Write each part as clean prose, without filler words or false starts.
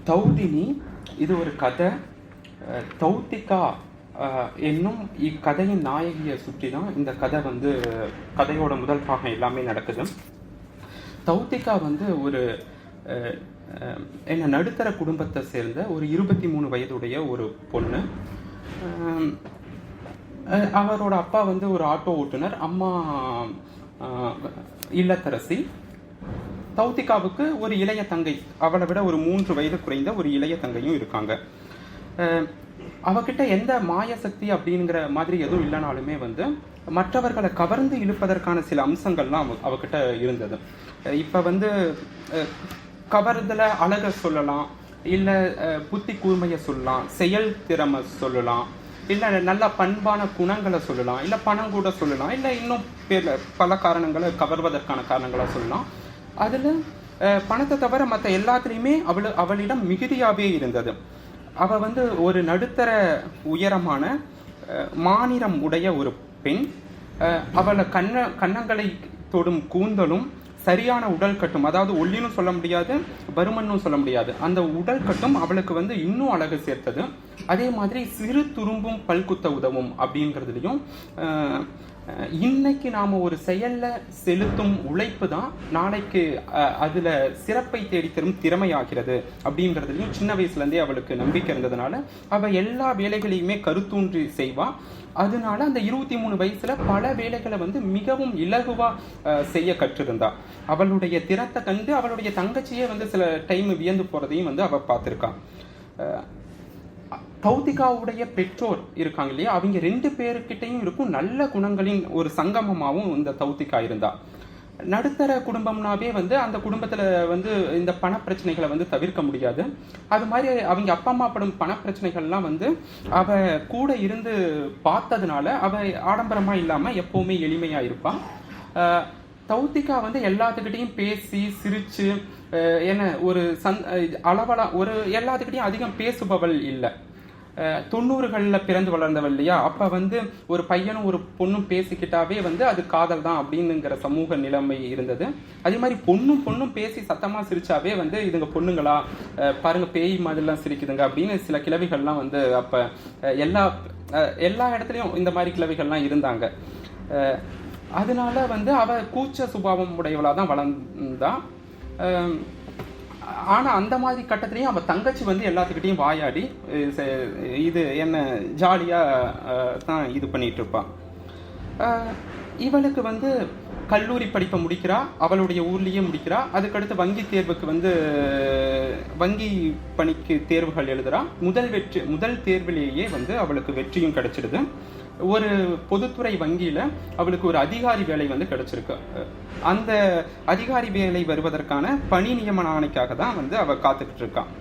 தௌதினி இது ஒரு கதை. தௌத்திகா என்னும் இக்கதையின் நாயகியை சுற்றி தான் இந்த கதை கதையோட முதல் பாகம் எல்லாமே நடக்குது. தௌத்திகா ஒரு நடுத்தர குடும்பத்தை சேர்ந்த ஒரு 23 வயதுடைய ஒரு பொண்ணு. அவரோட அப்பா ஒரு ஆட்டோ ஓட்டுநர், அம்மா இல்லத்தரசி. தௌத்திகாவுக்கு ஒரு இளைய தங்கை, அவளை விட ஒரு 3 வயது குறைந்த ஒரு இளைய தங்கையும் இருக்காங்க. அவகிட்ட எந்த மாய சக்தி அப்படிங்கிற மாதிரி எதுவும் இல்லைனாலுமே மற்றவர்களை கவர்ந்து இழுப்பதற்கான சில அம்சங்கள்லாம் அவகிட்ட இருந்தது. இப்போ கவர்தல அழக சொல்லலாம், இல்லை புத்தி கூர்மையை சொல்லலாம், செயல் திறமை சொல்லலாம், இல்லை நல்ல பண்பான குணங்களை சொல்லலாம், இல்லை பணம் கூட சொல்லலாம், இல்லை இன்னும் பல காரணங்களை கவர்வதற்கான காரணங்களாக சொல்லலாம். அதில் பணத்தை தவிர மற்ற எல்லாத்துலேயுமே அவளிடம் மிகுதியாகவே இருந்தது. அவள் ஒரு நடுத்தர உயரமான மாநிலம் உடைய ஒரு பெண். அவளை கன்னங்களை தொடும் கூந்தலும் சரியான உடல் கட்டும், அதாவது ஒல்லினும் சொல்ல முடியாது, பருமன்னும் சொல்ல முடியாது, அந்த உடல் கட்டும் அவளுக்கு இன்னும் அழகு சேர்த்தது. அதே மாதிரி சிறு துரும்பும் பல்குத்த உதவும் அப்படிங்கிறதுலையும் இன்னைக்கு நாம் ஒரு செயலில் செலுத்தும் உழைப்பு தான் நாளைக்கு அதில் சிறப்பை தேடித்தரும் திறமையாகிறது அப்படிங்கிறதுலையும் சின்ன வயசுலேருந்தே அவளுக்கு நம்பிக்கை இருந்ததுனால அவள் எல்லா வேலைகளையுமே கருத்தூன்றி செய்வாள். அதனால அந்த 23 வயசில் பல வேலைகளை மிகவும் இலகுவாக செய்ய கற்றிருந்தா. அவளுடைய திறத்தை கண்டு அவளுடைய தங்கச்சியே சில டைம் வியந்து போகிறதையும் அவள் பார்த்துருக்கான். தௌத்திகாவுடைய பெற்றோர் இருக்காங்க இல்லையா, அவங்க 2 பேருக்கிட்டையும் இருக்கும் நல்ல குணங்களின் ஒரு சங்கமமாகவும் இந்த தௌத்திகா இருந்தா. நடுத்தர குடும்பம்னாவே அந்த குடும்பத்தில் இந்த பணப்பிரச்சனைகளை தவிர்க்க முடியாது. அது மாதிரி அவங்க அப்பா அம்மா படும் பணப்பிரச்சனைகள்லாம் அவ கூட இருந்து பார்த்ததுனால அவ ஆடம்பரமாக இல்லாமல் எப்போவுமே எளிமையாக இருப்பான். தௌத்திகா எல்லாத்துக்கிட்டையும் பேசி சிரித்து ஒரு அளவலா எல்லாத்துக்கிட்டையும் அதிகம் பேசுபவள் இல்லை. 90களில் பிறந்து வளர்ந்தவள் இல்லையா, அப்போ ஒரு பையனும் ஒரு பொண்ணும் பேசிக்கிட்டாவே அது காதல் தான் அப்படின்னுங்கிற சமூக நிலைமை இருந்தது. அதே மாதிரி பொண்ணும் பேசி சத்தமாக சிரிச்சாவே இதுங்க பொண்ணுங்களா பாருங்க பேய் மாதிரிலாம் சிரிக்குதுங்க அப்படின்னு சில கிழவிகள்லாம் அப்போ எல்லா இடத்துலையும் இந்த மாதிரி கிழவிகள்லாம் இருந்தாங்க. அதனால அவ கூச்ச சுபாவம் உடையவளாக தான் வளர்ந்தா. ஆனால் அந்த மாதிரி கட்டத்துலேயும் அவள் தங்கச்சி எல்லாத்துக்கிட்டையும் வாயாடி இது என்ன ஜாலியாக தான் இது பண்ணிகிட்டு இருப்பாள். இவளுக்கு கல்லூரி படிப்பை முடிக்கிறா, அவளுடைய ஊர்லேயே முடிக்கிறா. அதுக்கடுத்து வங்கி தேர்வுக்கு வங்கி பணிக்கு தேர்வுகள் எழுதுகிறா. முதல் தேர்விலேயே அவளுக்கு வெற்றியும் கிடைச்சிடுது. ஒரு பொதுத்துறை வங்கியில் அவளுக்கு ஒரு அதிகாரி வேலை கிடைச்சிருக்கு. அந்த அதிகாரி வேலை வருவதற்கான பணி நியமன ஆணைக்காக தான் அவள் காத்துக்கிட்டு இருக்கான்.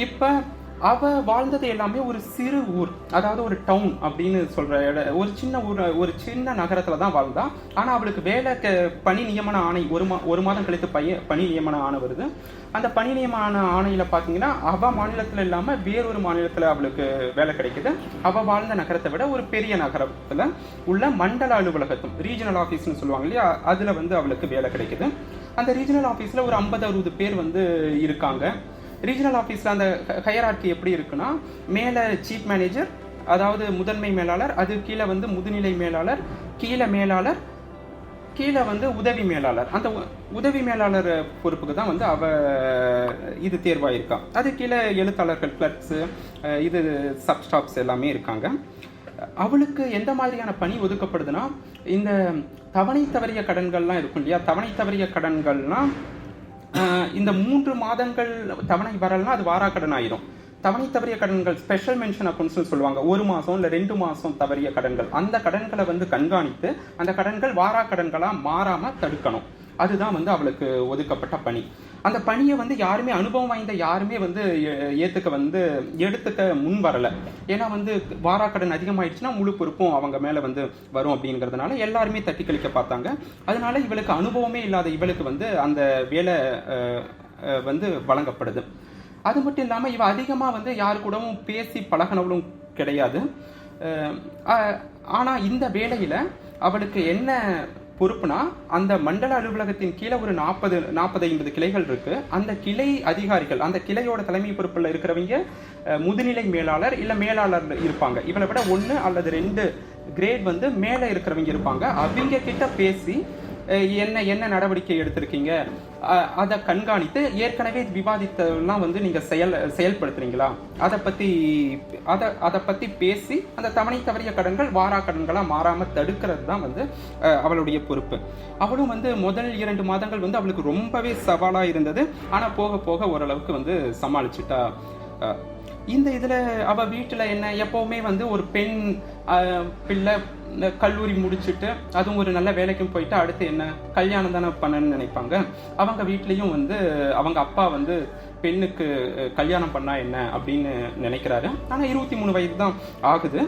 இப்போ அவள் வாழ்ந்தது எல்லாமே ஒரு சிறு ஊர், அதாவது ஒரு டவுன் அப்படின்னு சொல்கிற ஒரு சின்ன ஊர், ஒரு சின்ன நகரத்தில் தான் வாழ்ந்தா. ஆனால் அவளுக்கு வேலை பணி நியமன ஆணை ஒரு மாதம் கழித்து பணி நியமன ஆணை வருது. அந்த பணி நியமன ஆணையில் பார்த்தீங்கன்னா அவள் மாநிலத்தில் இல்லாமல் வேறொரு மாநிலத்தில் அவளுக்கு வேலை கிடைக்குது. அவள் வாழ்ந்த நகரத்தை விட ஒரு பெரிய நகரத்தில் உள்ள மண்டல அலுவலகத்தும் ரீஜனல் ஆஃபீஸ்னு சொல்லுவாங்க இல்லையா, அதில் அவளுக்கு வேலை கிடைக்குது. அந்த ரீஜனல் ஆஃபீஸில் ஒரு 50-60 பேர் இருக்காங்க. ரீஜனல் ஆஃபீஸில் அந்த ஹையரார்கி எப்படி இருக்குன்னா, மேலே சீஃப் மேனேஜர், அதாவது முதன்மை மேலாளர், அது கீழே முதுநிலை மேலாளர், கீழே மேலாளர், கீழே உதவி மேலாளர். அந்த உதவி மேலாளர் பொறுப்புக்கு தான் அவ இது தேர்வாயிருக்கா. அது கீழே எழுத்தாளர்கள், கிளர்க்ஸு, இது சப்ஸ்டாப்ஸ் எல்லாமே இருக்காங்க. அவளுக்கு எந்த மாதிரியான பணி ஒதுக்கப்படுதுன்னா, இந்த தவணை தவறிய கடன்கள்லாம் இருக்கும் இல்லையா, தவணை தவறிய கடன்கள்லாம் இந்த 3 மாதங்கள் தவணை வரலாம், அது வாராக்கடன் ஆயிரும். தவணை தவறிய கடன்கள் ஸ்பெஷல் மென்ஷன் அக்கௌண்ட்ஸ்னு சொல்லுவாங்க. 1 மாதம் இல்லை 2 மாதம் தவறிய கடன்கள், அந்த கடன்களை கண்காணித்து அந்த கடன்கள் வாராக்கடன்களாக மாறாமல் தடுக்கணும். அதுதான் அவளுக்கு ஒதுக்கப்பட்ட பணி. அந்த பணியை யாருமே அனுபவம் வாய்ந்த யாருமே எடுத்துக்க முன் வரலை. ஏன்னா வாராக்கடன் அதிகமாயிடுச்சுன்னா முழு பொறுப்பும் அவங்க மேலே வரும் அப்படிங்கிறதுனால எல்லாருமே தட்டி கழிக்க பார்த்தாங்க. அதனால இவளுக்கு அனுபவமே இல்லாத இவளுக்கு அந்த வேலை வழங்கப்படுது. அது மட்டும் இல்லாமல் இவ அதிகமாக யாரு கூடவும் பேசி பழகினவளும் கிடையாது. ஆனால் இந்த வேலையில் அவளுக்கு என்ன பொறுப்புனா அந்த மண்டல அலுவலகத்தின் கீழே ஒரு 40-50 கிளைகள் இருக்கு. அந்த கிளை அதிகாரிகள், அந்த கிளையோட தலைமை பொறுப்புல இருக்கிறவங்க முதுநிலை மேலாளர் இல்ல மேலாளர் இருப்பாங்க. இவளை விட 1 அல்லது 2 கிரேட் வந்து மேலே இருக்கிறவங்க இருப்பாங்க. அவங்க கிட்ட பேசி என்ன நடவடிக்கை எடுத்திருக்கீங்க அதை கண்காணித்து, ஏற்கனவே விவாதித்தெல்லாம் வந்து நீங்க செயல்படுத்துறீங்களா, அதை பத்தி பேசி அந்த தவணை தவறிய கடன்கள் வாரா கடன்களா மாறாம தடுக்கிறது தான் வந்து அவளுடைய பொறுப்பு. அவளும் வந்து முதல் 2 மாதங்கள் வந்து அவளுக்கு ரொம்பவே சவாலா இருந்தது. ஆனா போக போக ஓரளவுக்கு வந்து சமாளிச்சுட்டா. இந்த இதுல அவ வீட்டுல என்ன, எப்பவுமே வந்து ஒரு பெண் பிள்ளை கல்லூரி முடிச்சுட்டு அதுவும் ஒரு நல்ல வேலைக்கும் போயிட்டு அடுத்து என்ன கல்யாணம் தானே பண்ணணும்னு நினைப்பாங்க. அவங்க வீட்லயும் வந்து அவங்க அப்பா வந்து பெண்ணுக்கு கல்யாணம் பண்ணா என்ன அப்படின்னு நினைக்கிறாரு. ஆனா 23 வயது தான் ஆகுது.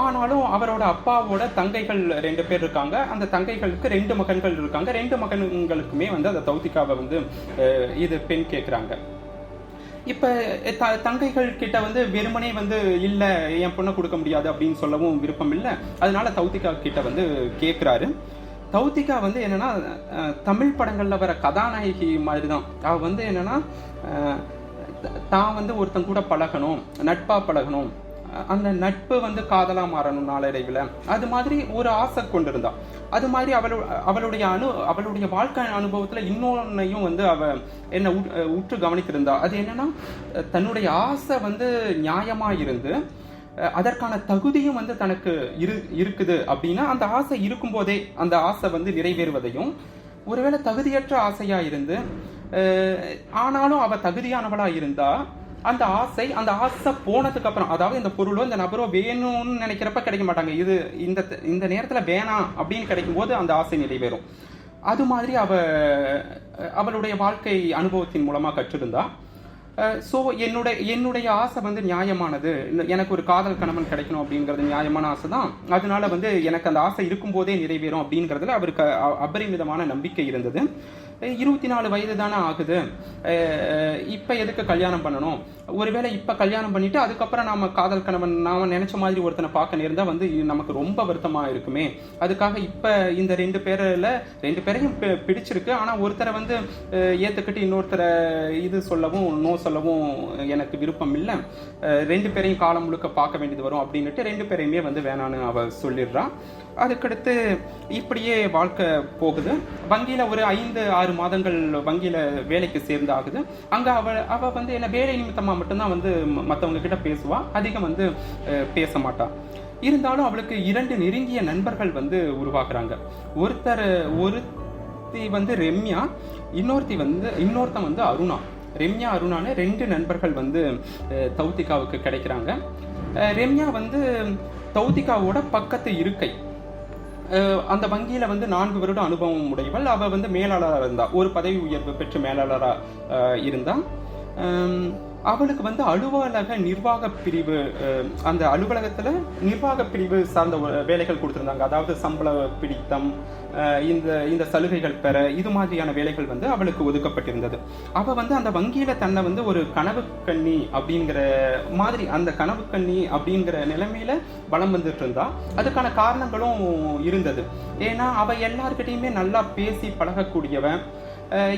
ஆனாலும் அவரோட அப்பாவோட தங்கைகள் 2 பேர் இருக்காங்க. அந்த தங்கைகளுக்கு 2 மகன்கள் இருக்காங்க. 2 மகன்களுக்குமே வந்து அந்த தௌத்திகாவை வந்து இது பெண் கேட்குறாங்க. இப்ப தங்கைகள் கிட்ட வந்து வெறுமனே வந்து இல்ல என் பொண்ணை கொடுக்க முடியாது அப்படின்னு சொல்லவும் விருப்பம் இல்லை. அதனால தௌத்திகா கிட்ட வந்து கேட்கிறாரு. தௌத்திகா வந்து என்னன்னா தமிழ் படங்கள்ல வர கதாநாயகி மாதிரி தான். அவ வந்து என்னன்னா தான் வந்து ஒருத்தன் கூட பழகணும், நட்பா பழகணும், அந்த நட்பு வந்து காதலா மாறணும் நாளடைவில், அது மாதிரி ஒரு ஆசை கொண்டிருந்தா. அது மாதிரி அவளுடைய வாழ்க்கை அனுபவத்துல இன்னொன்னையும் வந்து அவ என்ன உற்று கவனித்திருந்தா. அது என்னன்னா தன்னுடைய ஆசை வந்து நியாயமா இருந்து அதற்கான தகுதியும் வந்து தனக்கு இருக்குது அப்படின்னா அந்த ஆசை இருக்கும் போதே அந்த ஆசை வந்து நிறைவேறுவதையும், ஒருவேளை தகுதியற்ற ஆசையா இருந்து ஆனாலும் அவ தகுதியானவளா இருந்தா அந்த ஆசை போனதுக்கு அப்புறம், அதாவது இந்த பொருளோ இந்த நபரோ வேணும்னு நினைக்கிறப்ப கிடைக்க மாட்டாங்க. இது இந்த நேரத்துல வேணாம் அப்படின்னு கிடைக்கும் போது அந்த ஆசை நிறைவேறும். அது மாதிரி அவளுடைய வாழ்க்கை அனுபவத்தின் மூலமா கற்றிருந்தா. ஸோ என்னுடைய ஆசை வந்து நியாயமானது, எனக்கு ஒரு காதல் கணவன் கிடைக்கணும் அப்படிங்கிறது நியாயமான ஆசை தான். அதனால வந்து எனக்கு அந்த ஆசை இருக்கும் போதே நிறைவேறும் அப்படிங்கிறதுல அவருக்கு அபரிமிதமான நம்பிக்கை இருந்தது. 24 வயது தானே ஆகுது, இப்ப எதுக்கு கல்யாணம் பண்ணணும், ஒருவேளை இப்ப கல்யாணம் பண்ணிட்டு அதுக்கப்புறம் நாம காதல் கணவன் நாம நினைச்ச மாதிரி ஒருத்தனை பார்க்க நேர்ந்தா வந்து நமக்கு ரொம்ப வருத்தமா இருக்குமே. அதுக்காக இப்ப இந்த 2 பேரையும் பிடிச்சிருக்கு. ஆனா ஒருத்தரை வந்து ஏத்துக்கிட்டு இன்னொருத்தரை இது சொல்லவும் நோ சொல்லவும் எனக்கு விருப்பம் இல்லை. 2 பேரையும் காலம் முழுக்க பார்க்க வேண்டியது வரும் அப்படின்னுட்டு 2 பேரையுமே வந்து வேணான்னு அவ சொல்லிடுறான். அதுக்கடுத்து இப்படியே வாழ்க்கை போகுது. வங்கியில ஒரு 5-6 மாதங்கள் வங்கியில வேலைக்கு சேர்ந்தாகுது. அங்க அவ வந்து என்ன வேலை நிமித்தமா மட்டும்தான் வந்து மற்றவங்க கிட்ட பேசுவா, அதிகம் வந்து பேச மாட்டா. இருந்தாலும் அவளுக்கு 2 நெருங்கிய நண்பர்கள் வந்து உருவாக்குறாங்க. ஒருத்தி வந்து ரெம்யா, இன்னொருத்தன் வந்து அருணா. ரெம்யா அருணான்னு 2 நண்பர்கள் வந்து தௌத்திகாவுக்கு கிடைக்கிறாங்க. ரெம்யா வந்து தௌத்திகாவோட பக்கத்து இருக்கை. அந்த வங்கியில வந்து 4 வருட அனுபவம் உடையவள். அவ வந்து மேலாளராக இருந்தா, ஒரு பதவி உயர்வு பெற்ற மேலாளராக இருந்தா. அவளுக்கு வந்து அலுவலக நிர்வாக பிரிவு, அந்த அலுவலகத்துல நிர்வாக பிரிவு சார்ந்த வேலைகள் கொடுத்திருந்தாங்க. அதாவது சம்பள பிடித்தம், இந்த சலுகைகள் பெற, இது மாதிரியான வேலைகள் வந்து அவளுக்கு ஒதுக்கப்பட்டிருந்தது. அவ வந்து அந்த வங்கியில தன்னை வந்து ஒரு கனவு கண்ணி அப்படிங்கிற மாதிரி, அந்த கனவு கண்ணி அப்படிங்கிற நிலைமையில வலம் வந்துட்டு இருந்தா. அதுக்கான காரணங்களும் இருந்தது. ஏன்னா அவ எல்லார்கிட்டையுமே நல்லா பேசி பழகக்கூடியவன்.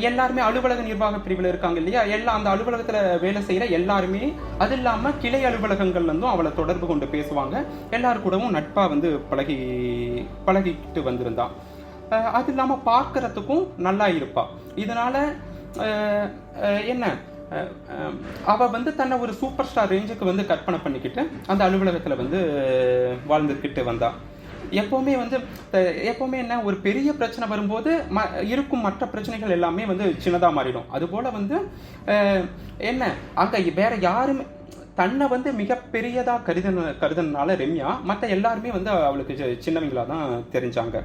எல்லாருமே அலுவலக நிர்வாக பிரிவில் இருக்காங்க இல்லையா, அந்த அலுவலகத்துல வேலை செய்யற எல்லாருமே, அது இல்லாம கிளை அலுவலகங்கள்ல இருந்தும் அவளை தொடர்பு கொண்டு பேசுவாங்க. எல்லாரு கூடவும் நட்பா வந்து பழகிட்டு வந்திருந்தா. அது இல்லாம பார்க்கறதுக்கும் நல்லா இருப்பா. இதனால என்ன அவ வந்து தன்னை ஒரு சூப்பர் ஸ்டார் ரேஞ்சுக்கு வந்து கற்பனை பண்ணிக்கிட்டு அந்த அலுவலகத்துல வந்து வாழ்ந்துக்கிட்டு வந்தா. எப்பவுமே என்ன, ஒரு பெரிய பிரச்சனை வரும்போது இருக்கும் மற்ற பிரச்சனைகள் எல்லாமே வந்து சின்னதா மாறிடும். அது போல வந்து என்ன, அங்க வேற யாருமே தன்னை வந்து மிக பெரியதா கருதுனால ரெம்யா மற்ற எல்லாருமே வந்து அவளுக்கு சின்னவங்களா தான் தெரிஞ்சாங்க.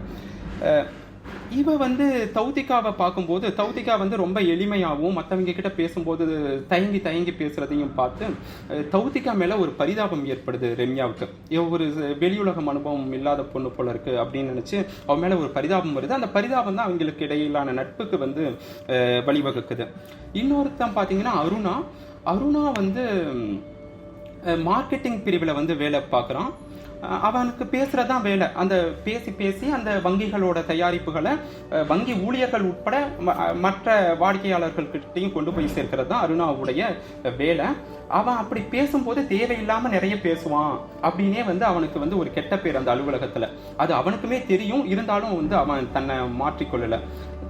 இவ வந்து தௌத்திகாவை பார்க்கும்போது, தௌத்திகா வந்து ரொம்ப எளிமையாகவும் மற்றவங்க கிட்ட பேசும்போது தயங்கி பேசுறதையும் பார்த்து தௌத்திகா மேல ஒரு பரிதாபம் ஏற்படுது ரெம்யாவுக்கு. ஒரு வெளியுலகம் அனுபவம் இல்லாத பொண்ணு போல இருக்கு அப்படின்னு நினைச்சு அவ மேல ஒரு பரிதாபம் வருது. அந்த பரிதாபம் தான் அவங்களுக்கு இடையிலான நட்புக்கு வந்து வழிவகுக்குது. இன்னொருத்தன் பார்த்தீங்கன்னா அருணா வந்து மார்க்கெட்டிங் பிரிவில் வந்து வேலை பார்க்குறான். அவனுக்கு பேசுறதுதான் வேலை. அந்த பேசி பேசி அந்த வங்கிகளோட தயாரிப்புகளை வங்கி ஊழியர்கள் உட்பட மற்ற வாடிக்கையாளர்கள்கிட்டையும் கொண்டு போய் சேர்க்கிறது தான் அருணாவுடைய வேலை. அவன் அப்படி பேசும்போது தேவையில்லாம நிறைய பேசுவான் அப்படின்னே வந்து அவனுக்கு வந்து ஒரு கெட்ட பேர் அந்த அலுவலகத்துல. அது அவனுக்குமே தெரியும். இருந்தாலும் வந்து அவன் தன்னை மாற்றிக்கொள்ளல.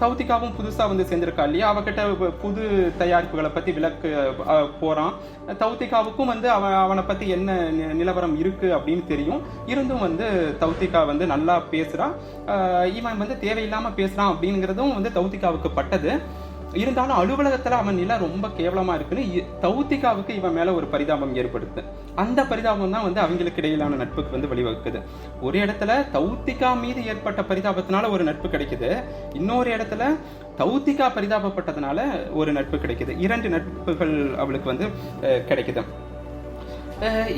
தௌத்திகாவும் புதுசா வந்து சேர்ந்திருக்கா இல்லையா, அவகிட்ட புது தயாரிப்புகளை பத்தி விளக்கு போறான். தௌத்திகாவுக்கும் வந்து அவனை பத்தி என்ன நிலவரம் இருக்கு அப்படின்னு தெரியும். இருந்தும் வந்து தௌத்திகா வந்து நல்லா பேசுறா. இவன் வந்து தேவையில்லாம பேசுறான் அப்படிங்கிறதும் வந்து தௌத்திகாவுக்கு பட்டது. இருந்தாலும் அலுவலகத்துல அவன் நிலை ரொம்ப கேவலமா இருக்குன்னு தௌத்திகாவுக்கு இவன் மேல ஒரு பரிதாபம் ஏற்படுத்து. அந்த பரிதாபம் தான் வந்து அவங்களுக்கு இடையிலான நட்புக்கு வந்து வழிவகுக்குது. ஒரு இடத்துல தௌத்திகா மீது ஏற்பட்ட பரிதாபத்தினால ஒரு நட்பு கிடைக்குது, இன்னொரு இடத்துல தௌத்திகா பரிதாபப்பட்டதுனால ஒரு நட்பு கிடைக்குது. 2 நட்புகள் அவளுக்கு வந்து கிடைக்குது.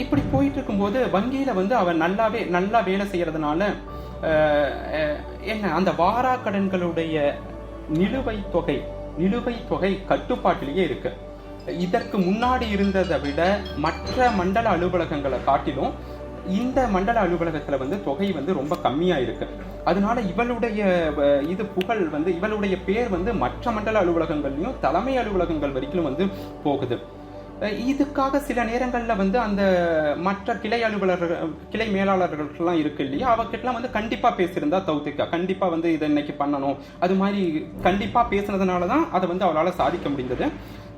இப்படி போயிட்டு இருக்கும்போது வங்கியில வந்து அவன் நல்லா வேலை செய்யறதுனால என்ன அந்த வாரா கடன்களுடைய நிலுவைத் தொகை கட்டுப்பாட்டிலேயே இருக்கு. இதற்கு முன்னாடி இருந்ததை விட மற்ற மண்டல அலுவலகங்களை காட்டிலும் இந்த மண்டல அலுவலகத்துல வந்து தொகை வந்து ரொம்ப கம்மியா இருக்கு. அதனால இவளுடைய புகழ் வந்து இவளுடைய பேர் வந்து மற்ற மண்டல அலுவலகங்கள்லயும் தலைமை அலுவலகங்கள் வரைக்கும் வந்து போகுது. இதுக்காக சில நேரங்களில் வந்து அந்த மற்ற கிளை மேலாளர்கள்லாம் இருக்கு இல்லையா, அவகிட்டலாம் வந்து கண்டிப்பாக பேசியிருந்தா தௌத்திகா கண்டிப்பாக வந்து இதை இன்னைக்கு பண்ணணும், அது மாதிரி கண்டிப்பாக பேசுனதுனால தான் அதை வந்து அவளால் சாதிக்க முடிந்தது.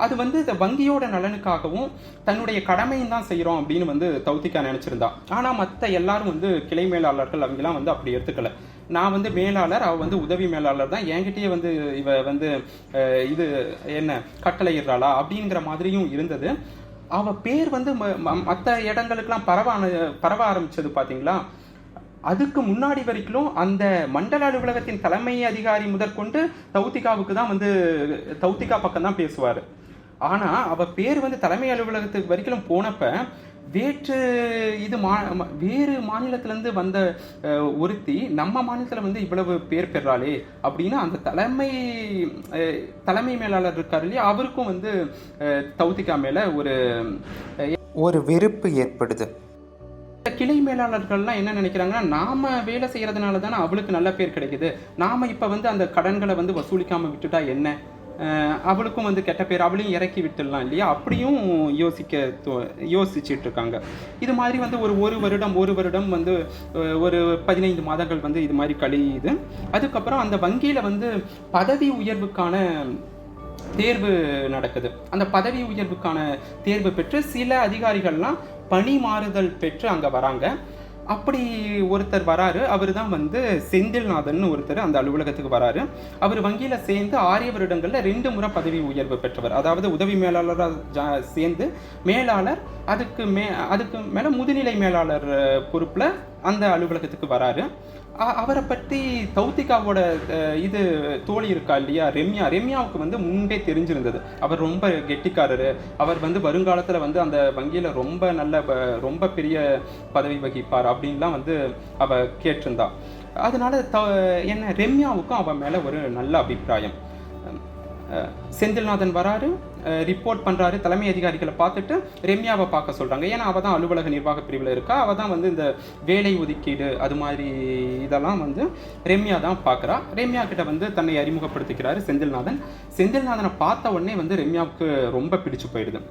அது வந்து இந்த வங்கியோட நலனுக்காகவும் தன்னுடைய கடமையும் தான் செய்கிறோம் அப்படின்னு வந்து தௌத்திகா நினச்சிருந்தா. ஆனால் மற்ற எல்லாரும் வந்து கிளை மேலாளர்கள் அவங்களாம் வந்து அப்படி எடுத்துக்கல. நான் வந்து மேலாளர், அவ வந்து உதவி மேலாளர் தான், என்கிட்டயே வந்து இவ வந்து இது என்ன கட்டளையிடுறாளா அப்படிங்கிற மாதிரியும் இருந்தது. அவ பேர் வந்து மற்ற இடங்களுக்கெல்லாம் பரவ ஆரம்பிச்சது பாத்தீங்களா. அதுக்கு முன்னாடி வரைக்கும் அந்த மண்டல அலுவலகத்தின் தலைமை அதிகாரி முதற்கொண்டு தௌத்திகாவுக்கு தான் வந்து தௌத்திகா பக்கம் தான் பேசுவாரு. ஆனா அவ பேர் வந்து தலைமை அலுவலகத்துக்கு வரைக்கும் போனப்ப வேறு மாநிலத்திலிருந்து வந்த ஒருத்தி நம்ம மாநிலத்தில் வந்து இவ்வளவு பேர் பெறாளே அப்படின்னு அந்த தலைமை மேலாளர் இருக்காரு இல்லையா, அவருக்கும் வந்து தௌத்திகா மேல ஒரு வெறுப்பு ஏற்படுது. கிளை மேலாளர்கள்லாம் என்ன நினைக்கிறாங்கன்னா, நாம வேலை செய்யறதுனால தானே அவளுக்கு நல்ல பேர் கிடைக்குது, நாம இப்ப வந்து அந்த கடன்களை வந்து வசூலிக்காம விட்டுட்டா என்ன, அவளுக்கும் வந்து கெட்ட பேர், அவளையும் இறக்கி விட்டுடலாம் இல்லையா, அப்படியும் யோசிச்சுட்டு இருக்காங்க. இது மாதிரி வந்து ஒரு வருடம் வந்து ஒரு 15 மாதங்கள் வந்து இது மாதிரி கழியுது. அதுக்கப்புறம் அந்த வங்கியில வந்து பதவி உயர்வுக்கான தேர்வு நடக்குது. அந்த பதவி உயர்வுக்கான தேர்வு பெற்று சில அதிகாரிகள்லாம் பணி மாறுதல் பெற்று அங்க வராங்க. அப்படி ஒருத்தர் வராரு. அவர் தான் வந்து செந்தில்நாதன் ஒருத்தர் அந்த அலுவலகத்துக்கு வராரு. அவர் வங்கியில சேர்ந்து 6 வருடங்கள்ல 2 முறை பதவி உயர்வு பெற்றவர். அதாவது உதவி மேலாளராக சேர்ந்து மேலாளர், அதுக்கு மேல முதுநிலை மேலாளர் பொறுப்புல அந்த அலுவலகத்துக்கு வராரு. அவரை பற்றி தௌத்திகாவோட தோழி இருக்கா இல்லையா ரெம்யாவுக்கு வந்து முன்பே தெரிஞ்சிருந்தது. அவர் ரொம்ப கெட்டிக்காரரு, அவர் வந்து வருங்காலத்துல வந்து அந்த வங்கியில ரொம்ப பெரிய பதவி வகிப்பார் அப்படின்லாம் வந்து அவ கேட்டிருந்தா. அதனால ரெம்யாவுக்கும் அவன் மேல ஒரு நல்ல அபிப்பிராயம். செந்தில்நாதன் வராரு, ரிப்போர்ட் பண்றாரு. தலைமை அதிகாரிகளை பார்த்துட்டு ரெம்யாவை பார்க்க சொல்றாங்க. ஏன்னா அவ தான் அலுவலக நிர்வாக பிரிவில் இருக்கா. அவ தான் வந்து இந்த வேலை ஒதுக்கீடு அது மாதிரி இதெல்லாம் வந்து ரெம்யா தான் பார்க்குறா. ரெம்யா கிட்ட வந்து தன்னை அறிமுகப்படுத்திக்கிறாரு செந்தில்நாதன். செந்தில்நாதனை பார்த்த உடனே வந்து ரெம்யாவுக்கு ரொம்ப பிடிச்சு போயிடுது.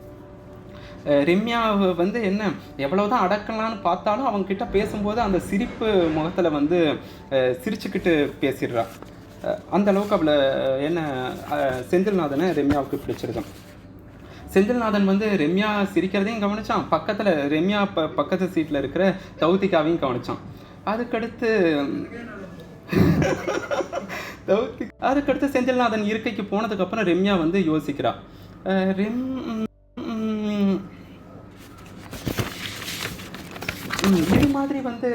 ரெம்யா வந்து என்ன எவ்வளவுதான் அடக்கலான்னு பார்த்தாலும் அவங்க கிட்ட பேசும்போது அந்த சிரிப்பு முகத்துல வந்து சிரிச்சுக்கிட்டு பேசிடுறா. அந்த அளவுக்கு அவளை செந்தில்நாதனை ரெம்யாவுக்கு பிடிச்சிருக்கான். செந்தில்நாதன் வந்து ரெம்யா சிரிக்கிறதையும் கவனிச்சான், ரெம்யா பக்கத்து சீட்ல இருக்கிற தௌத்திகாவையும் கவனிச்சான். அதுக்கடுத்து செந்தில்நாதன் இருக்கைக்கு போனதுக்கு அப்புறம் ரெம்யா வந்து யோசிக்கிறா. இது மாதிரி வந்து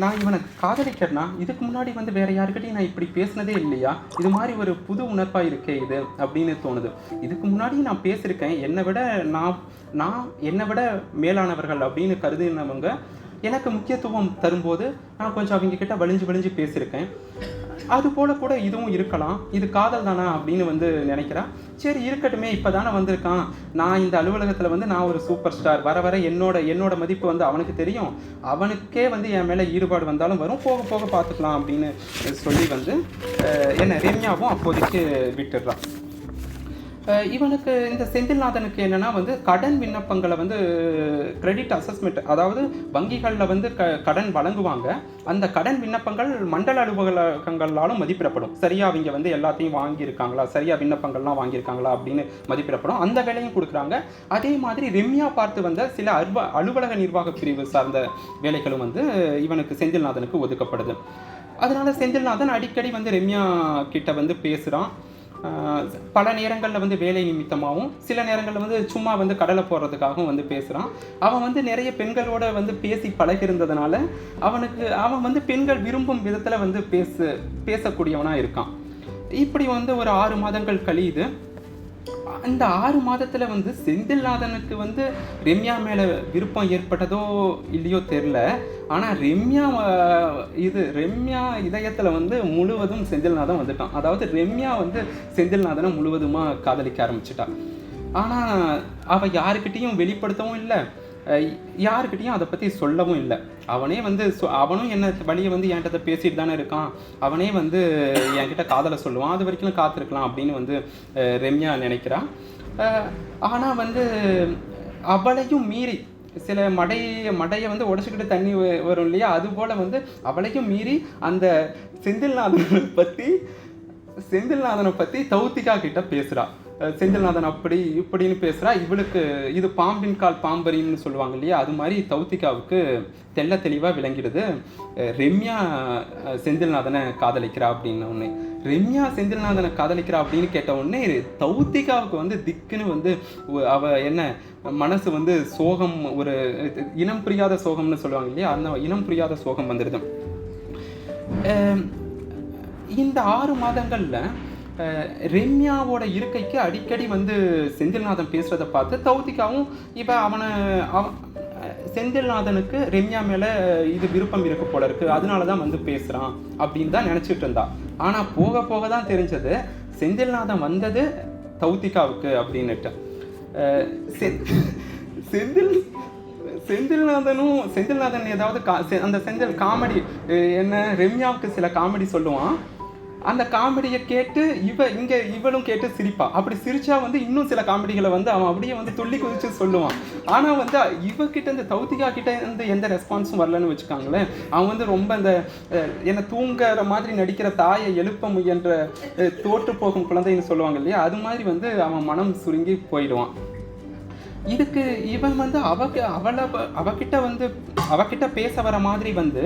நான் இவனை காதலிக்கிறேன்னா இதுக்கு முன்னாடி வந்து வேற யாருக்கிட்டையும் நான் இப்படி பேசினதே இல்லையா, இது மாதிரி ஒரு புது உணர்வாக இருக்கே இது அப்படின்னு தோணுது. இதுக்கு முன்னாடி நான் பேசியிருக்கேன், என்னை விட மேலானவர்கள் அப்படின்னு கருதினவங்க எனக்கு முக்கியத்துவம் தரும்போது நான் கொஞ்சம் அவங்க கிட்ட வலிஞ்சு பேசியிருக்கேன். அது போல் கூட இதுவும் இருக்கலாம், இது காதல் தானா அப்படின்னு வந்து நினைக்கிறா. சரி இருக்கட்டுமே, இப்போ தானே வந்திருக்கான், நான் இந்த அலுவலகத்தில் வந்து நான் ஒரு சூப்பர் ஸ்டார், வர வர என்னோட மதிப்பு வந்து அவனுக்கு தெரியும், அவனுக்கே வந்து என் மேலே ஈடுபாடு வந்தாலும் வரும், போக போக பார்த்துக்கலாம் அப்படின்னு சொல்லி வந்து என்ன ரம்யாவும் அப்போதைக்கு விட்டுடுறான். இவனுக்கு இந்த செந்தில்நாதனுக்கு என்னென்னா வந்து கடன் விண்ணப்பங்களை வந்து கிரெடிட் அசஸ்மெண்ட், அதாவது வங்கிகளில் வந்து கடன் வழங்குவாங்க. அந்த கடன் விண்ணப்பங்கள் மண்டல அலுவலகங்களாலும் மதிப்பிடப்படும். சரியாக அவங்க வந்து எல்லாத்தையும் வாங்கியிருக்காங்களா, சரியாக விண்ணப்பங்கள்லாம் வாங்கியிருக்காங்களா அப்படின்னு மதிப்பிடப்படும். அந்த வேலையும் கொடுக்குறாங்க. அதே மாதிரி ரம்யா பார்த்து வந்த சில அலுவலக நிர்வாக பிரிவு சார்ந்த வேலைகளும் வந்து இவனுக்கு செந்தில்நாதனுக்கு ஒதுக்கப்படுது. அதனால் செந்தில்நாதன் அடிக்கடி வந்து ரம்யா கிட்ட வந்து பேசுகிறான். பல நேரங்களில் வந்து வேலை நிமித்தமாகவும் சில நேரங்களில் வந்து சும்மா வந்து கடலை போடுறதுக்காகவும் வந்து பேசுகிறான். அவன் வந்து நிறைய பெண்களோட வந்து பேசி பழகிருந்ததுனால அவன் வந்து பெண்கள் விரும்பும் விதத்தில் வந்து பேசக்கூடியவனாக இருக்கான். இப்படி வந்து ஒரு 6 மாதங்கள் கழியுது. இந்த 6 மாதத்தில் வந்து செந்தில்நாதனுக்கு வந்து ரம்யா மேலே விருப்பம் ஏற்பட்டதோ இல்லையோ தெரில. ஆனால் ரம்யா இதயத்தில் வந்து முழுவதும் செந்தில்நாதன் வந்துட்டான். அதாவது ரம்யா வந்து செந்தில்நாதனை முழுவதுமாக காதலிக்க ஆரம்பிச்சிட்டான். ஆனால் அவள் யாருக்கிட்டையும் வெளிப்படுத்தவும் இல்லை, யாருக்கிட்டையும் அதை பற்றி சொல்லவும் இல்லை. அவனே வந்து அவனும் என்ன வழியை வந்து என்கிட்ட பேசிட்டு தானே இருக்கான், அவனே வந்து என்கிட்ட காதலை சொல்லுவான், அது வரைக்கும் காத்திருக்கலாம் அப்படின்னு வந்து ரம்யா நினைக்கிறான். ஆனால் வந்து அவளையும் மீறி சில மடையை வந்து உடச்சிக்கிட்டு தண்ணி வரும் இல்லையா, அதுபோல் வந்து அவளையும் மீறி அந்த செந்தில்நாதனை பற்றி தௌத்திகா கிட்ட பேசுகிறா. செந்தில்நாதன் அப்படி இப்படின்னு பேசுகிறா. இவளுக்கு இது பாம்பின் கால் பாம்பரின்னு சொல்லுவாங்க இல்லையா, அது மாதிரி தௌத்திகாவுக்கு தெள்ள தெளிவாக விளங்கிடுது ரம்யா செந்தில்நாதனை காதலிக்கிறா அப்படின்னு. ஒன்று ரம்யா செந்தில்நாதனை காதலிக்கிறா அப்படின்னு கேட்ட உடனே தௌத்திகாவுக்கு வந்து திக்குன்னு வந்து அவ என்ன மனசு வந்து சோகம், ஒரு இனம் புரியாத சோகம்னு சொல்லுவாங்க இல்லையா, அந்த இனம் புரியாத சோகம் வந்துடுது. இந்த 6 மாதங்களில் ரம்யாவோட இருக்கைக்கு அடிக்கடி வந்து செந்தில்நாதன் பேசுகிறத பார்த்து தௌத்திகாவும் இப்போ செந்தில்நாதனுக்கு ரம்யா மேலே இது விருப்பம் இருக்கு போல இருக்கு, அதனால தான் வந்து பேசுகிறான் அப்படின்னு தான் நினச்சிட்டு இருந்தா. ஆனால் போக போக தான் தெரிஞ்சது செந்தில்நாதன் வந்தது தௌத்திகாவுக்கு அப்படின்னுட்டு. செந்தில்நாதன் ஏதாவது அந்த காமெடி என்ன ரம்யாவுக்கு சில காமெடி சொல்லுவான். அந்த காமெடியை கேட்டு இவளும் கேட்டு சிரிப்பா. அப்படி சிரிச்சா வந்து இன்னும் சில காமெடிகளை வந்து அவன் அப்படியே வந்து துள்ளி குதிச்சு சொல்லுவான். ஆனால் வந்து இவகிட்ட இந்த தௌத்திகா கிட்ட இருந்து எந்த ரெஸ்பான்ஸும் வரலன்னு வச்சுக்காங்களேன். அவன் வந்து ரொம்ப இந்த என்ன தூங்குற மாதிரி நடிக்கிற தாயை எழுப்ப முயன்ற தோற்று போகும் குழந்தைன்னு சொல்லுவாங்க இல்லையா, அது மாதிரி வந்து அவன் மனம் சுருங்கி போயிடுவான். இதுக்கு இவன் வந்து அவகிட்ட பேச வர மாதிரி வந்து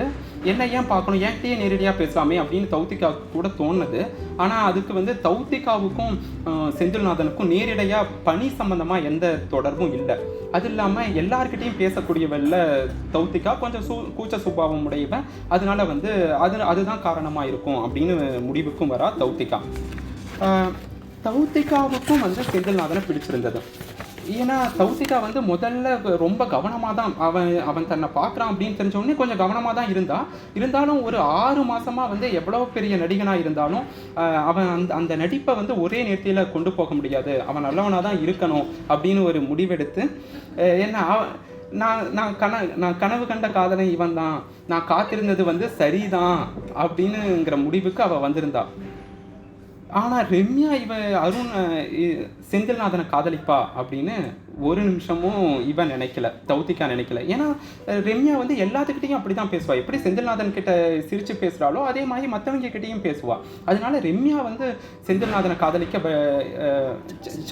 என்ன ஏன் பார்க்கணும், என்கிட்டயே நேரடியாக பேசலாமே அப்படின்னு தௌத்திகாவுக்கு கூட தோணுது. ஆனால் அதுக்கு வந்து தௌத்திகாவுக்கும் செந்தில்நாதனுக்கும் நேரடியாக பணி சம்பந்தமாக எந்த தொடர்பும் இல்லை. அது இல்லாமல் எல்லார்கிட்டையும் பேசக்கூடியவல்ல தௌத்திகா, கொஞ்சம் கூச்ச சுபாவம் உடையவன். அதனால வந்து அதுதான் காரணமாக இருக்கும் அப்படின்னு முடிவுக்கும் வரா தௌத்திகா. தௌத்திகாவுக்கும் வந்து செந்தில்நாதனை பிடிச்சிருந்தது. ஏன்னா தௌத்திகா வந்து முதல்ல ரொம்ப கவனமாக தான் அவன் தன்னை பார்க்குறான் அப்படின்னு தெரிஞ்ச உடனே கொஞ்சம் கவனமாக தான் இருந்தாலும் ஒரு 6 மாதமாக வந்து எவ்வளோ பெரிய நடிகனாக இருந்தாலும் அவன் அந்த நடிப்பை வந்து ஒரே நேர்த்தியில் கொண்டு போக முடியாது, அவன் நல்லவனாக தான் இருக்கணும் அப்படின்னு ஒரு முடிவெடுத்து என்ன நான் கனவு கண்ட காதலன் இவன் தான், நான் காத்திருந்தது வந்து சரிதான் அப்படின்னுங்கிற முடிவுக்கு அவள் வந்திருந்தா. ஆனால் ரம்யா அருண் செந்தில்நாதனை காதலிப்பா அப்படின்னு ஒரு நிமிஷமும் இவன் நினைக்கல, தௌத்திகா நினைக்கல. ஏன்னா ரம்யா வந்து எல்லாத்துக்கிட்டையும் அப்படி தான் பேசுவாள். எப்படி செந்தில்நாதன் கிட்ட சிரித்து பேசுகிறாளோ அதே மாதிரி மற்றவங்க கிட்டையும் பேசுவாள். அதனால ரம்யா வந்து செந்தில்நாதனை காதலிக்க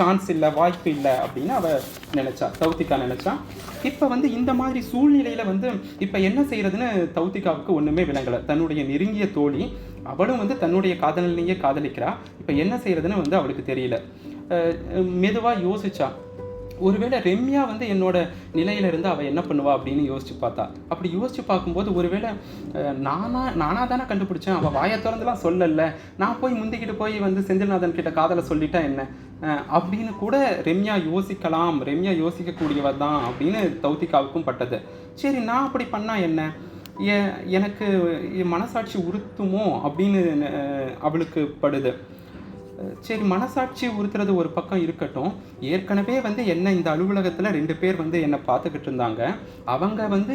சான்ஸ் இல்லை, வாய்ப்பு இல்லை அப்படின்னு தௌத்திகா நினச்சா. இப்போ வந்து இந்த மாதிரி சூழ்நிலையில் வந்து இப்போ என்ன செய்யறதுன்னு தௌத்திகாவுக்கு ஒன்றுமே விளங்கலை. தன்னுடைய நெருங்கிய தோழி அவளும் வந்து தன்னுடைய காதலனையே காதலிக்கிறா. இப்போ என்ன செய்யறதுன்னு வந்து அவளுக்கு தெரியல. மெதுவாக யோசிச்சா, ஒருவேளை ரம்யா வந்து என்னோட நிலையிலிருந்து அவள் என்ன பண்ணுவா அப்படின்னு யோசிச்சு பார்த்தா. அப்படி யோசிச்சு பார்க்கும்போது ஒருவேளை நானாக தானே கண்டுபிடிச்சேன், அவள் வாயை திறந்துலாம் சொல்லலை, நான் போய் முந்திக்கிட்டு போய் வந்து செந்தில்நாதன் கிட்ட காதலை சொல்லிட்டா என்ன அப்படின்னு கூட ரம்யா யோசிக்கக்கூடியவ தான் அப்படின்னு தௌத்திகாவுக்கும் பட்டது. சரி நான் அப்படி பண்ணா என்ன, எனக்கு மனசாட்சி உறுத்துமோ அப்படின்னு அவளுக்கு படுது. சரி, மனசாட்சி உறுத்துறது ஒரு பக்கம் இருக்கட்டும். ஏற்கனவே வந்து என்ன இந்த அலுவலகத்தில் 2 பேர் வந்து என்னை பார்த்துக்கிட்டு இருந்தாங்க. அவங்க வந்து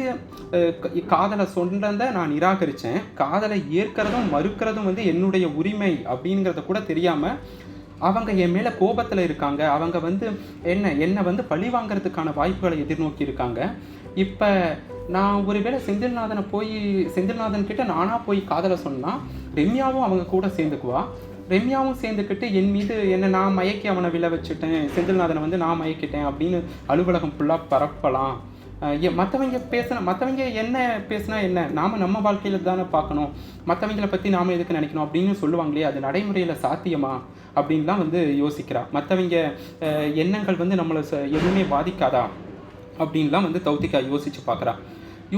காதலை சொன்னதை நான் நிராகரித்தேன். காதலை ஏற்கிறதும் மறுக்கிறதும் வந்து என்னுடைய உரிமை அப்படிங்கிறத கூட தெரியாமல் அவங்க என் மேலே கோபத்தில் இருக்காங்க. அவங்க வந்து என்னை வந்து பழி வாங்கிறதுக்கான வாய்ப்புகளை எதிர்நோக்கி இருக்காங்க. இப்போ நான் ஒருவேளை செந்தில்நாதன் கிட்ட நானாக போய் காதலை சொன்னால் ரம்யாவும் அவங்க கூட சேர்ந்துக்குவா. ரம்யாவும் சேர்ந்துக்கிட்டு என் மீது நான் மயக்கி அவனை விழ வச்சுட்டேன், செந்தில்நாதனை வந்து நான் மயக்கிட்டேன் அப்படின்னு அலுவலகம் ஃபுல்லாக பரப்பலாம். மற்றவங்க என்ன பேசுனா என்ன, நாம் நம்ம வாழ்க்கையில் தானே பார்க்கணும், மற்றவங்களை பற்றி நாம் எதுக்கு நினைக்கணும் அப்படின்னு சொல்லுவாங்களே, அது நடைமுறையில் சாத்தியமா அப்படின்லாம் வந்து யோசிக்கிறா. மற்றவங்க எண்ணங்கள் வந்து நம்மளை எதுவுமே பாதிக்காதா அப்படின்லாம் வந்து தௌத்திகா யோசித்து பார்க்குறா.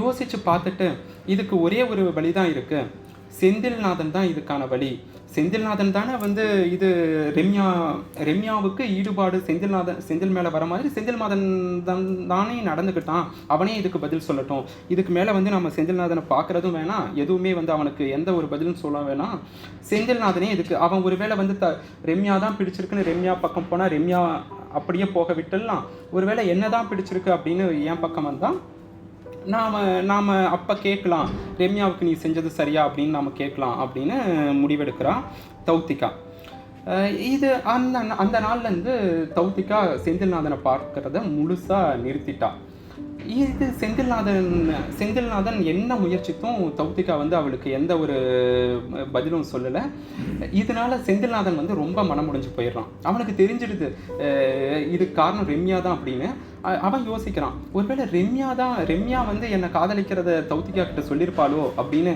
யோசித்து பார்த்துட்டு இதுக்கு ஒரே ஒரு வழி தான் இருக்குது, செந்தில்நாதன் தான் இதுக்கான வழி. செந்தில்நாதன் தானே வந்து இது ரம்யாவுக்கு ஈடுபாடு செந்தில் மேலே வர மாதிரி செந்தில்நாதன் தானே நடந்துக்கிட்டான், அவனே இதுக்கு பதில் சொல்லட்டும். இதுக்கு மேலே வந்து நம்ம செந்தில்நாதனை பார்க்குறதும் வேணாம், எதுவுமே வந்து அவனுக்கு எந்த ஒரு பதிலும் சொல்ல வேணாம். செந்தில்நாதனே இதுக்கு அவன் ஒரு வேளை வந்து ரம்யா தான் பிடிச்சிருக்குன்னு ரம்யா பக்கம் போனால் ரம்யா அப்படியே போக விட்டுடலாம். ஒருவேளை என்ன தான் பிடிச்சிருக்கு அப்படின்னு என் பக்கம் வந்தால் நாம் அப்போ கேட்கலாம், ரம்யாவுக்கு நீ செஞ்சது சரியா அப்படின்னு நாம் கேட்கலாம் அப்படின்னு முடிவெடுக்கிறான் தௌத்திகா. இது அந்த நாள்லேருந்து தௌத்திகா செந்தில்நாதனை பார்க்கறத முழுசாக நிறுத்திட்டா. இது செந்தில்நாதன் என்ன முயற்சித்தும் தௌத்திகா வந்து அவளுக்கு எந்த ஒரு பதிலும் சொல்லலை. இதனால செந்தில்நாதன் வந்து ரொம்ப மனம் முடிஞ்சு போயிடுறான். அவனுக்கு தெரிஞ்சிடுது இது காரணம் ரம்யா தான் அப்படின்னு. அவன் யோசிக்கிறான், ஒருவேளை ரம்யா வந்து என்னை காதலிக்கிறத தௌத்திகா கிட்ட சொல்லியிருப்பாளோ அப்படின்னு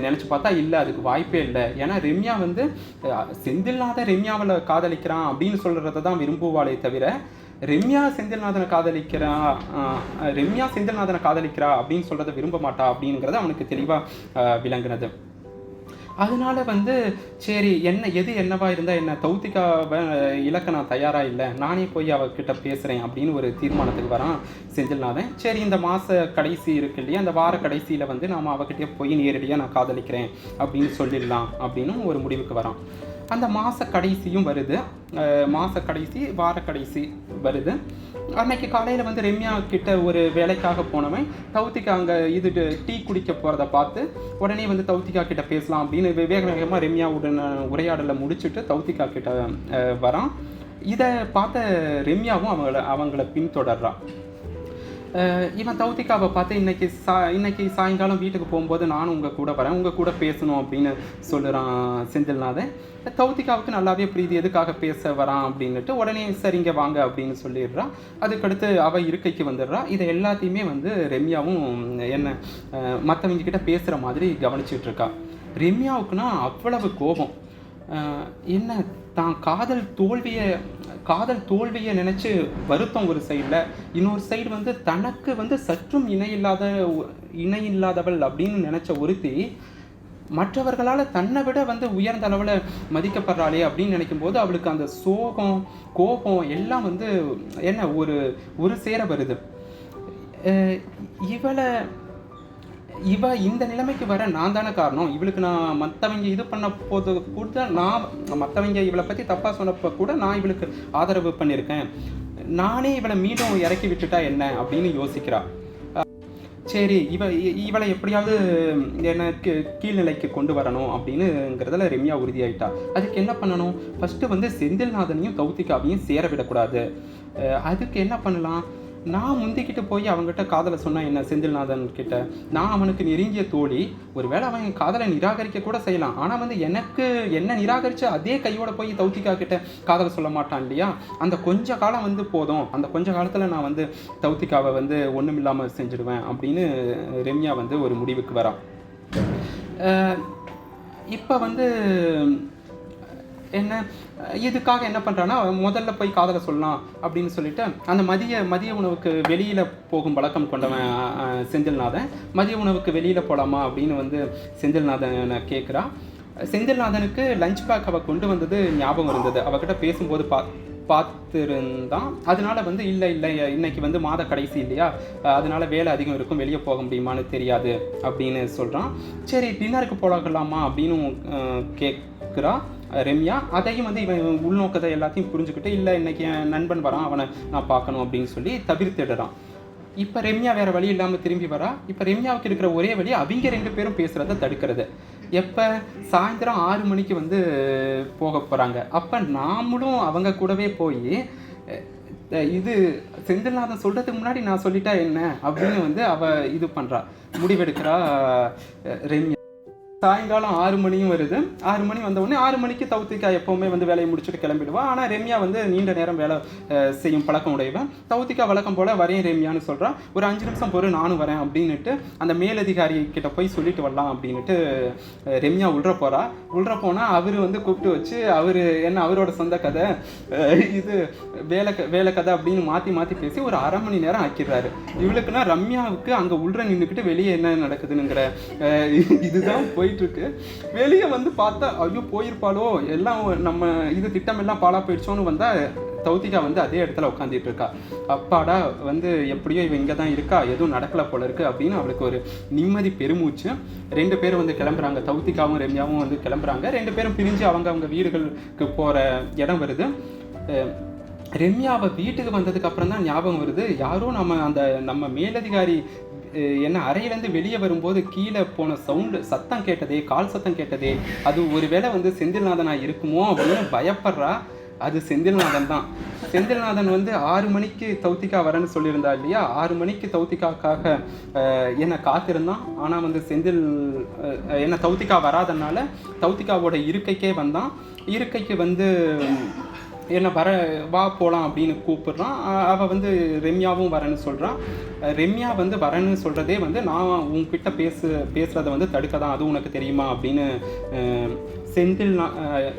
நினச்சி பார்த்தா இல்லை, அதுக்கு வாய்ப்பே இல்லை. ஏன்னா ரம்யா வந்து செந்தில்நாதன் ரம்யாவில் காதலிக்கிறான் அப்படின்னு சொல்கிறத தான் விரும்புவாளே தவிர ரம்யா செந்தில்நாதனை காதலிக்கிறா அப்படின்னு சொல்கிறத விரும்ப மாட்டா அப்படிங்கிறது அவனுக்கு தெளிவாக விளங்குனது. அதனால வந்து சரி, எது என்னவா இருந்தால் என்ன, தௌத்திகாவை இலக்க நான் தயாராக இல்லை, நானே போய் அவகிட்ட பேசுகிறேன் அப்படின்னு ஒரு தீர்மானத்துக்கு வரான் செந்தில்நாதன். சரி, இந்த மாத கடைசி இருக்கு இல்லையா, அந்த வார கடைசியில் வந்து நாம் அவகிட்டே போய் நேரடியாக நான் காதலிக்கிறேன் அப்படின்னு சொல்லிடலாம் அப்படின்னு ஒரு முடிவுக்கு வரான். அந்த மாத கடைசியும் வருது, வார கடைசி வருது. அன்னைக்கு காலையில் வந்து ரம்யா கிட்ட ஒரு வேலைக்காக போனவன் தௌத்திகா அங்கே டீ குடிக்க போகிறத பார்த்து உடனே வந்து தௌத்திகா கிட்ட பேசலாம் அப்படின்னு வேகமாக ரம்யாவுடன் உரையாடலை முடிச்சுட்டு தௌத்திகா கிட்ட வரான். இதை பார்த்த ரம்யாவும் அவங்கள பின்தொடர்றான். இவன் தௌத்திகாவை பார்த்து இன்னைக்கு சாயங்காலம் வீட்டுக்கு போகும்போது நானும் உங்கள் கூட வரேன், உங்கள் கூட பேசணும் அப்படின்னு சொல்லுறான் செந்தில்நாதன். தௌத்திகாவுக்கு நல்லாவே புரியுது எதுக்காக பேச வரான் அப்படின்னுட்டு உடனே சரிங்க வாங்க அப்படின்னு சொல்லிடுறான். அதுக்கடுத்து அவள் இருக்கைக்கு வந்துடுறா. இதை எல்லாத்தையுமே வந்து ரம்யாவும் மற்றவங்க கிட்ட பேசுகிற மாதிரி கவனிச்சிட்ருக்கா. ரம்யாவுக்குன்னா அவ்வளவு கோபம். தான் காதல் தோல்வியை நினச்சி வருத்தம் ஒரு சைடில், இன்னொரு சைடு வந்து தனக்கு வந்து சற்றும் இணையில்லாதவள் அப்படின்னு நினச்ச ஒருத்தி மற்றவர்களால் தன்னை விட வந்து உயர்ந்த அளவில் மதிக்கப்படுறாளே அப்படின்னு நினைக்கும் போது அவளுக்கு அந்த சோகம் கோபம் எல்லாம் வந்து ஒரு சேர வருது. இவ இந்த நிலைமைக்கு வர நான் தானே காரணம், இவளுக்கு நான் மற்றவங்க இது பண்ண போது கூட மற்றவங்க இவளை பற்றி தப்பாக சொன்னப்போ கூட நான் இவளுக்கு ஆதரவு பண்ணியிருக்கேன், நானே இவளை மீண்டும் இறக்கி விட்டுட்டா என்ன அப்படின்னு யோசிக்கிறா. சரி, இவளை எப்படியாவது எனக்கு கீழ்நிலைக்கு கொண்டு வரணும் அப்படின்னுங்கிறதுல ரம்யா உறுதியாயிட்டா. அதுக்கு என்ன பண்ணணும், ஃபஸ்ட்டு வந்து செந்தில்நாதனையும் தௌத்திகாவையும் சேர விடக்கூடாது. அதுக்கு என்ன பண்ணலாம், நான் முந்திக்கிட்டு போய் அவங்ககிட்ட காதலை சொன்னால் என்ன, செந்தில்நாதன் கிட்ட நான் அவனுக்கு நெருங்கிய தோழி, ஒருவேளை அவன் காதலை நிராகரிக்க கூட செய்யலாம், ஆனால் வந்து என்ன நிராகரித்து அதே கையோட போய் தௌத்திகா கிட்ட காதலை சொல்ல மாட்டான் இல்லையா, அந்த கொஞ்ச காலம் வந்து போதும், அந்த கொஞ்ச காலத்தில் நான் வந்து தௌத்திகாவை வந்து ஒன்றும் இல்லாமல் செஞ்சுடுவேன் அப்படின்னு ரம்யா வந்து ஒரு முடிவுக்கு வரான். இப்போ வந்து இதுக்காக என்ன பண்ணுறான்னா, முதல்ல போய் காதலை சொல்லலாம் அப்படின்னு சொல்லிட்டு அந்த மதிய உணவுக்கு வெளியில் போகும் வழக்கம் கொண்டவன் செந்தில்நாதன். மதிய உணவுக்கு வெளியில் போகலாமா அப்படின்னு வந்து செந்தில்நாதனை கேட்குறா. செந்தில்நாதனுக்கு லஞ்ச் பேக் அவள் கொண்டு வந்தது ஞாபகம் இருந்தது. அவகிட்ட பேசும்போது பார்த்துருந்தான். அதனால வந்து இல்லை இன்னைக்கு வந்து மாத கடைசி இல்லையா, அதனால வேலை அதிகம் இருக்கும், வெளியே போக முடியுமான்னு தெரியாது அப்படின்னு சொல்கிறான். சரி டின்னருக்கு போகலாமா அப்படின்னு கேட்குறா ரம்யா. அதையும் வந்து இவன் உள்நோக்கத்தை எல்லாத்தையும் புரிஞ்சுக்கிட்டு இல்லை இன்னைக்கு என் நண்பன் வரான், அவனை நான் பார்க்கணும் அப்படின்னு சொல்லி தவிர்த்துடுறான். இப்போ ரம்யா வேறு வழி இல்லாமல் திரும்பி வரா. இப்போ ரம்யாவுக்கு இருக்கிற ஒரே வழி அவங்க 2 பேரும் பேசுகிறத தடுக்கிறது. எப்போ சாயந்தரம் 6 மணிக்கு வந்து போக போகிறாங்க. அப்போ நாமளும் அவங்க கூடவே போய் இது செந்தில்நாதன் சொல்கிறதுக்கு முன்னாடி நான் சொல்லிட்டா என்ன அப்படின்னு வந்து அவள் இது பண்ணுறா, முடிவெடுக்கிறா ரம்யா. சாயங்காலம் 6 மணியும் வருது. 6 மணி வந்தவுடனே 6 மணிக்கு தௌத்திகா எப்போவுமே வந்து வேலையை முடிச்சுட்டு கிளம்பிடுவா. ஆனால் ரம்யா வந்து நீண்ட நேரம் வேலை செய்யும் பழக்கம் உடையவன். தௌத்திகா வழக்கம் போல் வரேன் ரம்யான்னு சொல்கிறான். ஒரு 5 நிமிஷம் பொறு நானும் வரேன் அப்படின்னுட்டு அந்த மேலதிகாரி கிட்ட போய் சொல்லிட்டு வரலாம் அப்படின்ட்டு ரம்யா உள்ற போனால் அவர் வந்து கூப்பிட்டு வச்சு அவரோட சொந்த கதை இது வேலை கதை அப்படின்னு மாற்றி பேசி ஒரு அரை மணி நேரம் ஆக்கிடுறாரு. இவளுக்குன்னா ரம்யாவுக்கு அங்கே உள்ற நின்றுக்கிட்டு வெளியே என்ன நடக்குதுங்கிற இதுதான் போயிட்டு இருக்கு. வெளியே வந்து பார்த்தா ஐயோ போயிருப்பாளோ, எல்லாம் நம்ம இது திட்டம் எல்லாம் பாலா போயிடுச்சோன்னு வந்தா தௌத்திகா வந்து அதே இடத்துல உட்காந்துட்டு இருக்கா. அப்பாடா வந்து எப்படியோ இவ இங்கே தான் இருக்கா, எதுவும் நடக்கலை போல இருக்கு அப்படின்னு அவளுக்கு ஒரு நிம்மதி பெருமூச்சு. 2 பேரும் வந்து கிளம்புறாங்க. தௌத்திகாவும் ரம்யாவும் வந்து கிளம்புறாங்க. 2 பேரும் பிரிஞ்சு அவங்க வீடுகளுக்கு போகிற இடம் வருது. ரம்யாவை வீட்டுக்கு வந்ததுக்கு அப்புறம் தான் ஞாபகம் வருது, யாரோ நம்ம மேலதிகாரி என்ன அறையிலேருந்து வெளியே வரும்போது கீழே போன சத்தம் கேட்டதே, கால் சத்தம் கேட்டதே, அது ஒருவேளை வந்து செந்தில்நாதனா இருக்குமோ அப்படின்னு பயப்படுறா. அது செந்தில்நாதன் தான். செந்தில்நாதன் வந்து 6 மணிக்கு தௌத்திகா வரேன்னு சொல்லியிருந்தா இல்லையா, 6 மணிக்கு தௌத்திகாக்காக என்னை காத்திருந்தான். ஆனால் வந்து என்ன தௌத்திகா வராதனால தௌத்திகாவோட இருக்கைக்கே வந்தான். இருக்கைக்கு வந்து என்ன வா போகலாம் அப்படின்னு கூப்பிட்றான். அவள் வந்து ரம்யாவும் வரேன்னு சொல்கிறான். ரம்யா வந்து வரேன்னு சொல்கிறதே வந்து நான் உங்ககிட்ட பேசுகிறத வந்து தடுக்க தான், அது உனக்கு தெரியுமா அப்படின்னு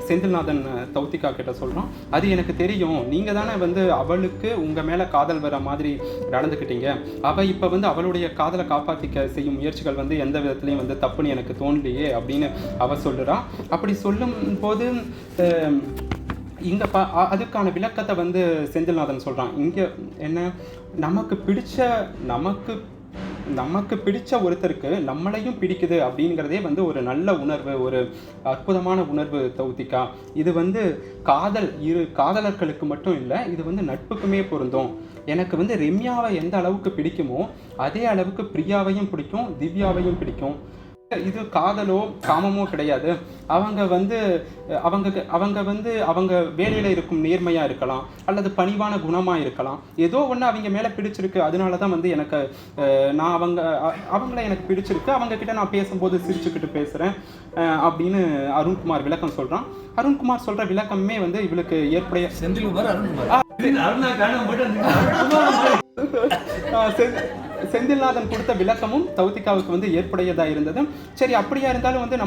செந்தில்நாதன் தௌத்திகா கிட்ட சொல்கிறான். அது எனக்கு தெரியும், நீங்கள் தானே வந்து அவளுக்கு உங்கள் மேலே காதல் வர மாதிரி நடந்துக்கிட்டீங்க. அவள் இப்போ வந்து அவளுடைய காதலை காப்பாற்றிக்க செய்யும் முயற்சிகள் வந்து எந்த விதத்துலையும் வந்து தப்புன்னு எனக்கு தோணலையே அப்படின்னு அவள் சொல்லுறான். அப்படி சொல்லும் போது இங்கே அதுக்கான விளக்கத்தை வந்து செந்தில்நாதன் சொல்கிறான். இங்கே என்ன, நமக்கு பிடிச்ச ஒருத்தருக்கு நம்மளையும் பிடிக்குது அப்படிங்கிறதே வந்து ஒரு நல்ல உணர்வு, ஒரு அற்புதமான உணர்வு தௌத்திகா. இது வந்து காதலர்களுக்கு மட்டும் இல்லை, இது வந்து நட்புக்குமே பொருந்தும். எனக்கு வந்து ரம்யாவை எந்த அளவுக்கு பிடிக்குமோ அதே அளவுக்கு பிரியாவையும் பிடிக்கும், திவ்யாவையும் பிடிக்கும். இது காதலோ காமமோ கிடையாது. அவங்க வேலையில் இருக்கும் நேர்மையாக இருக்கலாம், அல்லது பணிவான குணமாக இருக்கலாம். ஏதோ ஒன்று அவங்க மேலே பிடிச்சிருக்கு. அதனால தான் வந்து நான் அவங்கள எனக்கு பிடிச்சிருக்கு. அவங்கக்கிட்ட நான் பேசும்போது சிரிச்சுக்கிட்டு பேசுகிறேன் அப்படின்னு அருண்குமார் விளக்கம் சொல்கிறான். அருண்குமார் சொல்கிற விளக்கமே வந்து இவளுக்கு ஏற்புடைய செந்தில்நாதன் கொடுத்த விளக்கமும் தௌத்திகாவுக்கு வந்து ஏற்புடையதாக இருந்தது. சரி, அப்படியா இருந்தாலும் வந்து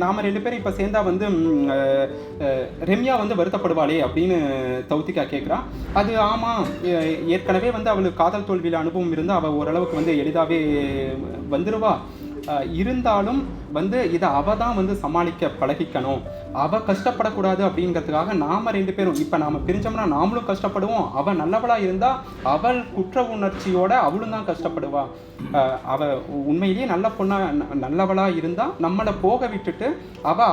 நாம 2 பேரும் இப்போ சேர்ந்தா வந்து ரம்யா வந்து வருத்தப்படுவாளே அப்படின்னு தௌத்திகா கேட்குறா. அது ஆமாம், ஏற்கனவே வந்து அவளுக்கு காதல் தோல்வியில் அனுபவம் இருந்து அவள் ஓரளவுக்கு வந்து எளிதாகவே வந்துடுவா. இருந்தாலும் வந்து இதை அவள் தான் வந்து சமாளிக்க பழகிக்கணும். அவள் கஷ்டப்படக்கூடாது அப்படிங்கிறதுக்காக நாம் 2 பேரும் இப்போ நாம் பிரிஞ்சோம்னா நாமளும் கஷ்டப்படுவோம். அவள் நல்லவளாக இருந்தால் அவள் குற்ற உணர்ச்சியோட அவளும் தான் கஷ்டப்படுவா. அவள் உண்மையிலேயே நல்லவளாக இருந்தால் நம்மளை போக விட்டுட்டு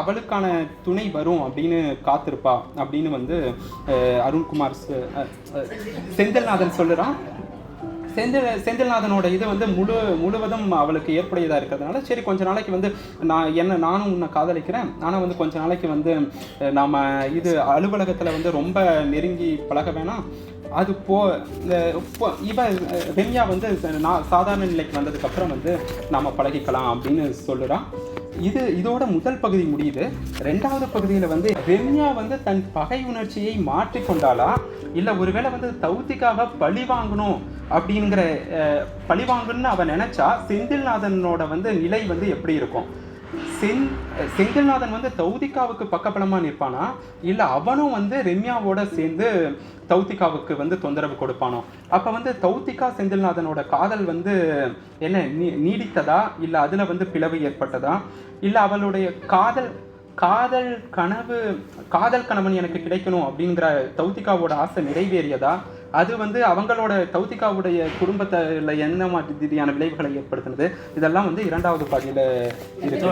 அவளுக்கான துணை வரும் அப்படின்னு காத்திருப்பா அப்படின்னு வந்து அருண்குமார் செந்தில்நாதன் சொல்லுறான். செந்தில்நாதனோட இது வந்து முழுவதும் அவளுக்கு ஏற்புடையதாக இருக்கிறதுனால சரி கொஞ்ச நாளைக்கு வந்து நானும் உன்னை காதலிக்கிறேன், ஆனால் வந்து கொஞ்ச நாளைக்கு வந்து நாம் இது அலுவலகத்தில் வந்து ரொம்ப நெருங்கி பழக வேணாம். அது ரம்யா வந்து நான் சாதாரண நிலைக்கு வந்ததுக்கப்புறம் வந்து நாம் பழகிக்கலாம் அப்படின்னு சொல்லுறான். இதோட முதல் பகுதி முடியுது. 2வது பகுதியில் வந்து ரம்யா வந்து தன் பகை உணர்ச்சியை மாற்றிக்கொண்டாளா, இல்லை ஒருவேளை வந்து தௌத்திகாவை பழி வாங்கணும்னு அவன் நினைச்சா செந்தில்நாதனோட வந்து நிலை வந்து எப்படி இருக்கும்? செந்தில்நாதன் வந்து தௌத்திகாவுக்கு பக்கபலமா நிற்பானா, இல்லை அவனும் வந்து ரம்யாவோட சேர்ந்து தௌத்திகாவுக்கு வந்து தொந்தரவு கொடுப்பானோ? அப்போ வந்து தௌத்திகா செந்தில்நாதனோட காதல் வந்து என்ன நீடித்ததா, இல்லை அதில் வந்து பிளவு ஏற்பட்டதா, இல்லை அவளுடைய காதல் காதல் கணவன் எனக்கு கிடைக்கணும் அப்படிங்கிற தௌதிகாவோட ஆசை நிறைவேறியதா, அது வந்து அவங்களோட தௌதிகாவுடைய குடும்பத்தில் என்ன மாதிரியான விளைவுகளை ஏற்படுத்தினது, இதெல்லாம் வந்து 2வது பாதியில இருக்கு.